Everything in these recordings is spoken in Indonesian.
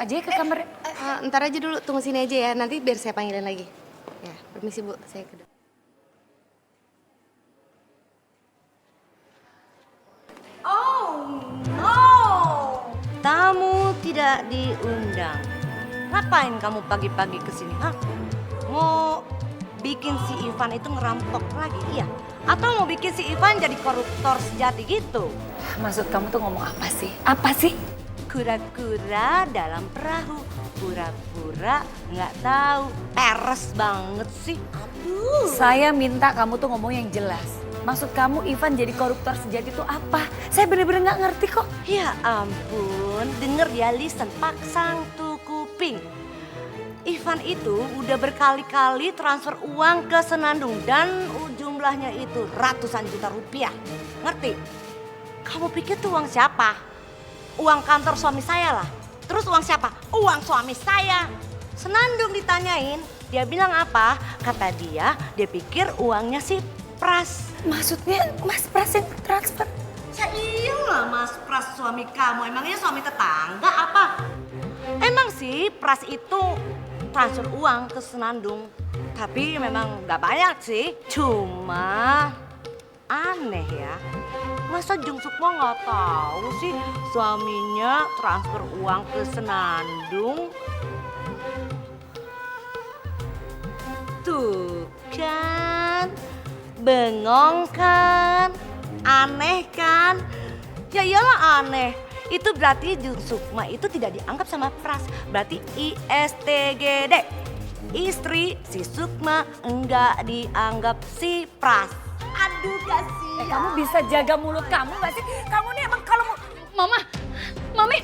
aja ya ke kamar. Ntar aja dulu, tunggu sini aja ya. Nanti biar saya panggilin lagi. Ya, permisi Bu, saya ke depan. Oh no! Tamu tidak diundang. Ngapain kamu pagi-pagi kesini, hah? Mau bikin si Ivan itu ngerampok lagi, iya? Atau mau bikin si Ivan jadi koruptor sejati gitu? Maksud kamu tuh ngomong apa sih? Apa sih? Kura-kura dalam perahu, pura-pura nggak tahu. Peres banget sih. Aduh. Saya minta kamu tuh ngomong yang jelas. Maksud kamu Ivan jadi koruptor sejati itu apa? Saya bener-bener nggak ngerti kok. Ya ampun, denger ya, listen, paksang tuh kuping. Ivan itu udah berkali-kali transfer uang ke Senandung dan jumlahnya itu ratusan juta rupiah. Ngerti? Kamu pikir tuh uang siapa? Uang kantor suami saya lah. Terus uang siapa? Uang suami saya. Senandung ditanyain, dia bilang apa? Kata dia pikir uangnya si Pras. Maksudnya Mas Pras yang transfer? Ya iyalah Mas Pras suami kamu, emangnya suami tetangga apa? Emang sih Pras itu transfer uang ke Senandung, tapi memang gak banyak sih. Cuma aneh ya, masa Jung Sukma gak tahu sih suaminya transfer uang ke Senandung? Tuh kan, bengong kan, aneh kan? Ya iyalah aneh. Itu berarti Jung Sukma itu tidak dianggap sama Pras. Berarti ISTGD. Istri si Sukma enggak dianggap si Pras. Aduh kasihan. Kamu bisa jaga mulut kamu gak sih? Kamu nih emang kalau mau... Mami,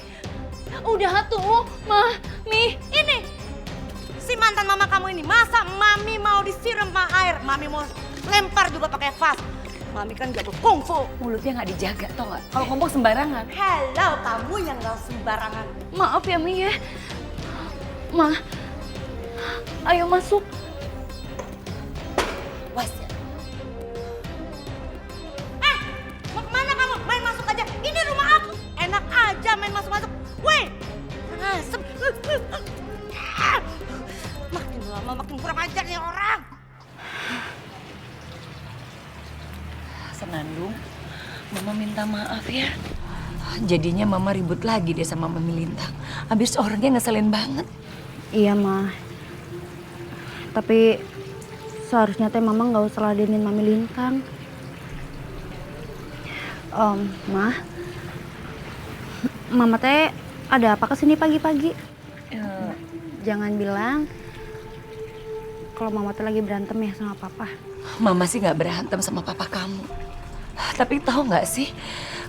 udah tuh, Mami. Ini, si mantan mama kamu ini, masa Mami mau disiram sama air? Mami mau lempar juga pakai vas. Mami kan jago kungfu. Mulutnya nggak dijaga, tau nggak? Kalau ngomong sembarangan. Hello, kamu yang gak sembarangan. Maaf ya Mi ya. Ma, ayo masuk. Was ya. Mau kemana kamu? Main masuk aja. Ini rumah aku. Enak aja main masuk-masuk. Weh, ngasem. Makin lama makin kurang ajar nih orang. Senandung, Mama minta maaf ya. Jadinya Mama ribut lagi deh sama Mami Lintang. Habis orangnya ngeselin banget. Iya, Ma. Tapi seharusnya teh Mama nggak usah ladenin Mami Lintang. Ma. Mama teh ada apa kesini pagi-pagi? Jangan bilang kalau Mama teh lagi berantem ya sama Papa. Mama sih nggak berantem sama Papa kamu. Tapi tahu nggak sih,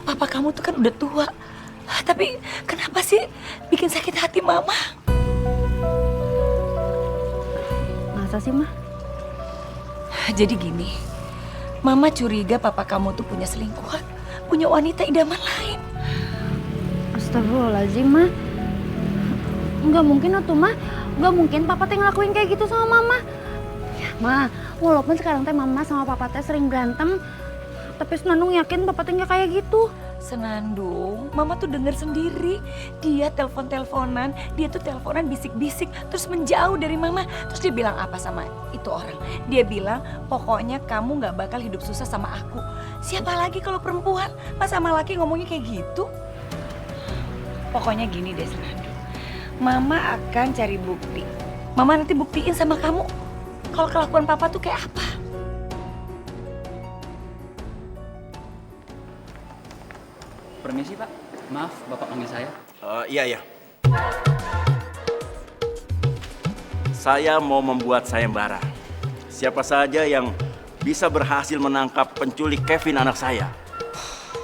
Papa kamu tuh kan udah tua. Tapi kenapa sih bikin sakit hati Mama? Masa sih, Ma? Jadi gini, Mama curiga Papa kamu tuh punya selingkuhan, punya wanita idaman lain. Astagfirullahaladzim, Ma. Nggak mungkin tuh, Ma. Nggak mungkin Papa teh ngelakuin kayak gitu sama Mama. Ya, Ma, walaupun sekarang teh Mama sama Papa teh sering berantem, tapi Senandung yakin Papa teh nggak kayak gitu. Senandung, Mama tuh denger sendiri. Dia telepon-teleponan, dia tuh teleponan bisik-bisik, terus menjauh dari Mama. Terus dia bilang apa sama itu orang? Dia bilang, pokoknya kamu gak bakal hidup susah sama aku. Siapa lagi kalau perempuan? Mas sama laki ngomongnya kayak gitu? Pokoknya gini deh Senandung, Mama akan cari bukti. Mama nanti buktiin sama kamu kalau kelakuan Papa tuh kayak apa. Permisi Pak, maaf Bapak panggil saya. Iya. Saya mau membuat sayembara. Siapa saja yang bisa berhasil menangkap penculik Kevin anak saya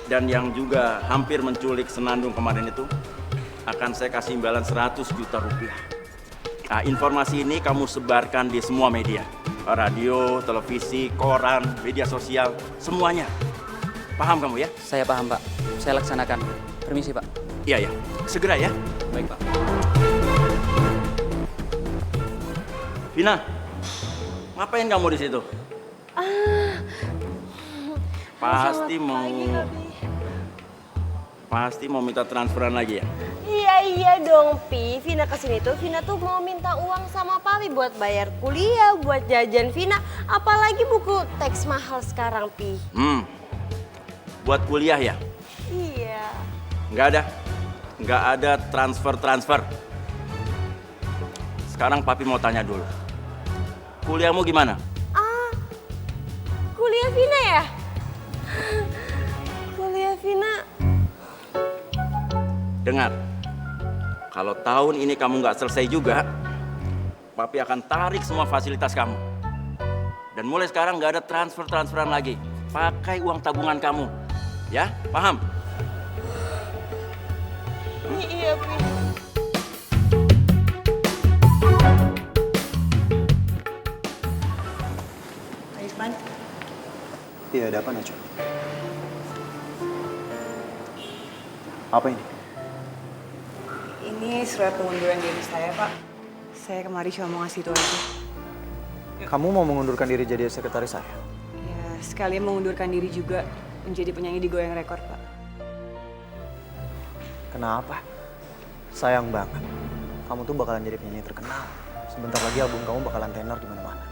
dan yang juga hampir menculik Senandung kemarin itu, akan saya kasih imbalan 100 juta rupiah. Nah, informasi ini kamu sebarkan di semua media. Radio, televisi, koran, media sosial, semuanya. Paham kamu ya? Saya paham Pak, saya laksanakan. Permisi Pak. Iya, segera ya. Baik Pak. Vina, ngapain kamu di situ? Pasti mau Pasti mau minta transferan lagi ya? Iya dong Pi, Vina kesini tuh Vina tuh mau minta uang sama Papi buat bayar kuliah, buat jajan Vina. Apalagi buku teks mahal sekarang Pi. Buat kuliah ya? Iya. Nggak ada transfer. Sekarang papi mau tanya dulu. Kuliahmu gimana? Kuliah Vina ya? Kuliah Vina. Dengar, kalau tahun ini kamu nggak selesai juga, papi akan tarik semua fasilitas kamu. Dan mulai sekarang nggak ada transferan lagi. Pakai uang tabungan kamu. Ya, paham? Iya Pi. Irfan, Iya, ada apa Najwa? Apa ini? ini surat pengunduran diri saya, Pak. Saya kemari cuma mau ngasih itu aja. Kamu mau mengundurkan diri jadi sekretaris saya? Ya, sekalian mengundurkan diri juga menjadi penyanyi di Goyang Rekor, Pak. Kenapa? Sayang banget. Kamu tuh bakalan jadi penyanyi terkenal. Sebentar lagi album kamu bakalan tenor di mana-mana.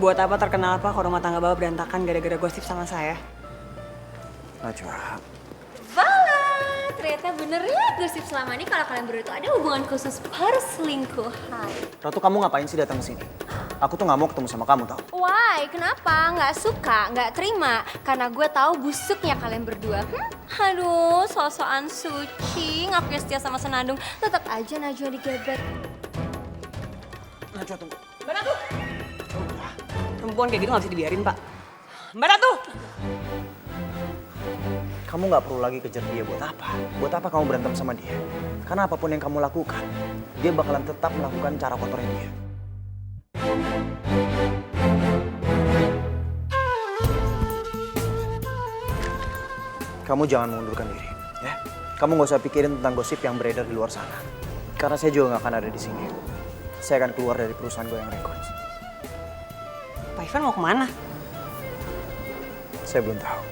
Buat apa terkenal apa kalau rumah tangga Bapak berantakan gara-gara gosip sama saya? Najwa, Ternyata bener ya gosip selama ini kalau kalian berdua itu ada hubungan khusus perselingkuhan. Ratu kamu ngapain sih datang ke sini? Aku tuh nggak mau ketemu sama kamu tau? Why? Kenapa? Nggak suka? Nggak terima? Karena gue tahu busuknya kalian berdua. Aduh, sosokan suci, ngakunya setia sama Senandung. Tetap aja Najwa digebet. Najwa tunggu. Mbak Ratu! Perempuan kayak gitu nggak bisa dibiarin, Pak. Mbak Ratu! Kamu nggak perlu lagi kejar dia buat apa? Buat apa kamu berantem sama dia? Karena apapun yang kamu lakukan, dia bakalan tetap melakukan cara kotornya dia. Kamu jangan mengundurkan diri, ya. Kamu nggak usah pikirin tentang gosip yang beredar di luar sana. Karena saya juga nggak akan ada di sini. Saya akan keluar dari perusahaan Goyang Records. Pak Ivan mau kemana? Saya belum tahu.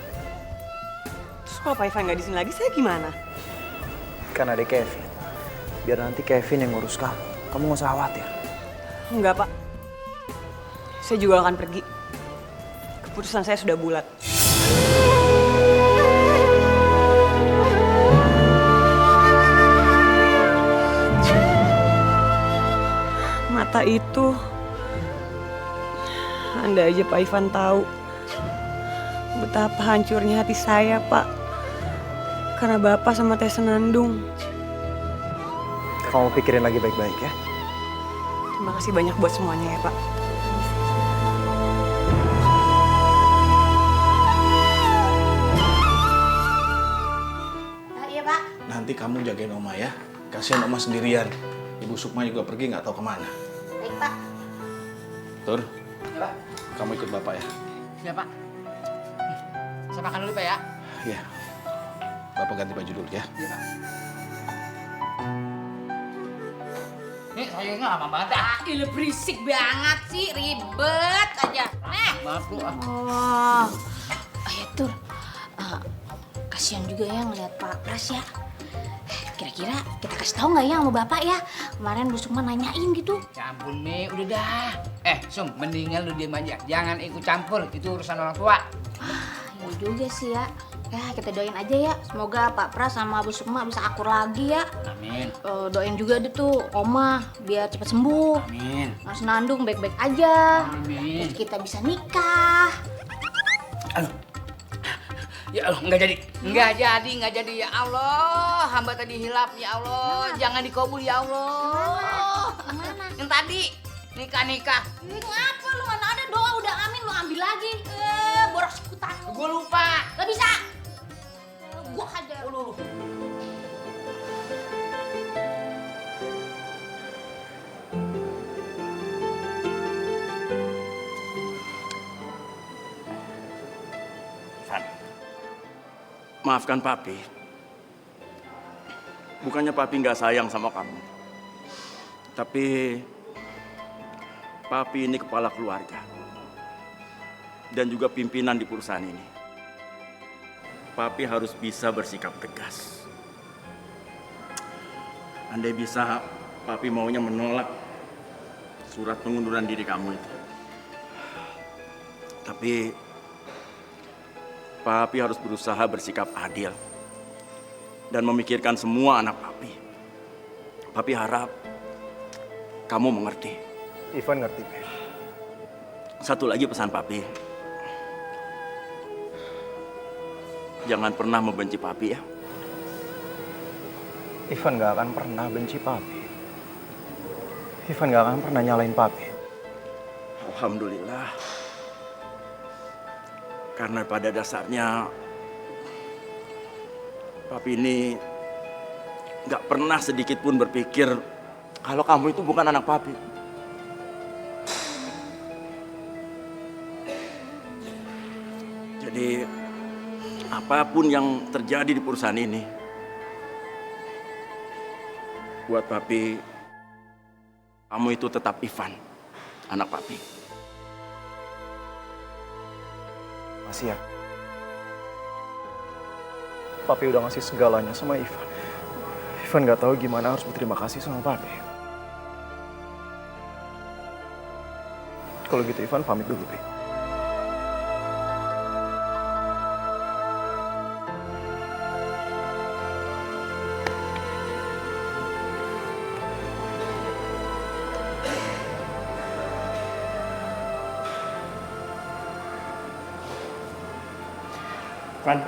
Terus kalau Pak Ivan nggak di sini lagi, saya gimana? Kan ada Kevin. Biar nanti Kevin yang ngurus kamu. Kamu nggak usah khawatir. Enggak, Pak. Saya juga akan pergi. Keputusan saya sudah bulat. Mata itu, Anda aja Pak Ivan tahu betapa hancurnya hati saya, Pak. Karena Bapak sama Teh Senandung. Kamu pikirin lagi baik-baik ya. Terima kasih banyak buat semuanya ya, Pak. Iya Pak. Nanti kamu jagain Oma ya. Kasihan Oma sendirian. Ibu Sukma juga pergi nggak tahu kemana. Baik Pak. Tur, kamu ikut Bapak ya. Ya, Pak. Saya makan dulu, Pak ya. Iya. Bapak ganti baju dulu ya. Iya, Pak. Nih, sayangnya lama banget. Gila berisik banget sih, ribet aja. Maaf, Bu. Oh, ya Tur, kasihan juga ya ngeliat Pak Pras ya. Kira-kira kita kasih tahu nggak ya sama Bapak ya? Kemarin Bu Sukma nanyain gitu. Ya ampun, Mi. Udah dah. Sum, mendingan lu diem aja. Jangan ikut campur. Itu urusan orang tua. Ya juga sih ya. Ya kita doain aja ya. Semoga Pak Pras sama Bu Sukma bisa akur lagi ya. Amin. Doain juga deh tuh Oma biar cepat sembuh. Amin. Mas Nandung baik-baik aja. Amin. Terus kita bisa nikah. Aduh. Ya Allah, nggak jadi. Nggak jadi. Ya Allah, hamba tadi hilap. Ya Allah, jangan dikabul ya Allah. Gimana? Yang tadi, nikah. Ih, ngapa lu mana ada doa udah amin lu ambil lagi. Boros ikutan lu. Gue lupa. Gak bisa. Gua hajar. Lu. Maafkan papi. Bukannya papi nggak sayang sama kamu. Tapi papi ini kepala keluarga. Dan juga pimpinan di perusahaan ini. Papi harus bisa bersikap tegas. Andai bisa, Papi maunya menolak surat pengunduran diri kamu itu. Tapi Papi harus berusaha bersikap adil dan memikirkan semua anak Papi. Papi harap kamu mengerti. Ivan ngerti, Be. Satu lagi pesan Papi. Jangan pernah membenci Papi ya. Ivan gak akan pernah benci Papi. Ivan gak akan pernah nyalain Papi. Alhamdulillah. Karena pada dasarnya Papi ini gak pernah sedikit pun berpikir kalau kamu itu bukan anak Papi. Jadi apapun yang terjadi di perusahaan ini, buat Papi, kamu itu tetap Ivan, anak Papi. Masih ya? Papi udah ngasih segalanya sama Ivan. Ivan gak tahu gimana harus berterima kasih sama Papi. Kalau gitu Ivan pamit dulu, Pi. Ivan,